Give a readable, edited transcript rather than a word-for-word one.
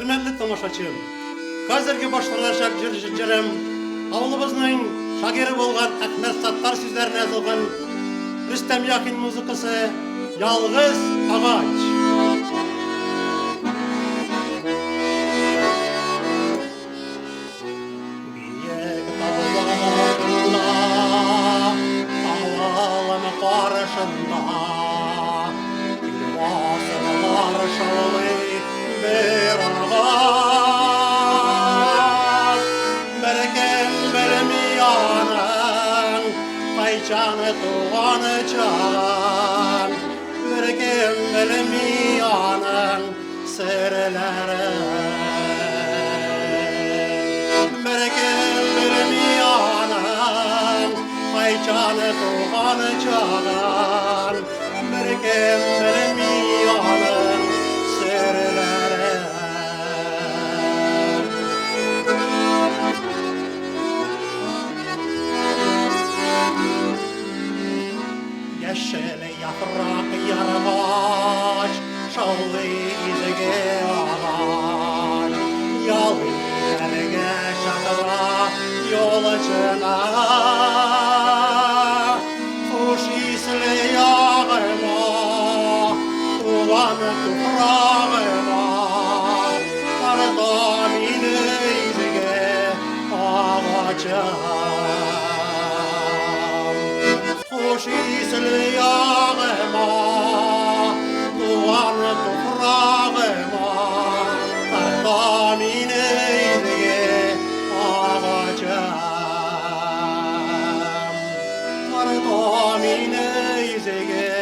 Hürmetli tamaşaçım, hazırki başlanacak jirem, avlumuzun şagiri bolgan Ahmet Sattar sizlerine yazılgan Rüstem Yakin muzikası Yalğız Ağaç. Biyek dağlarında, ağalım karşında, Gülvasılar şalı bir ağaç. Berken bermi yanan, kayçanı tuğanı çan. Berken bermi yanan, sırları. Berken bermi yanan, kayçanı tuğanı çan. Berken bermi yanan, sırları. Yeşil yaprak yarbaş, şallı izge ağaç. Yalı erge şakla yol açına. Kuş isli yağma, tuvan toprağıma. Kardan izge ağaca. Kuş isli yağma, tuvan toprağıma. Kardan izge ağaca. Kardan izge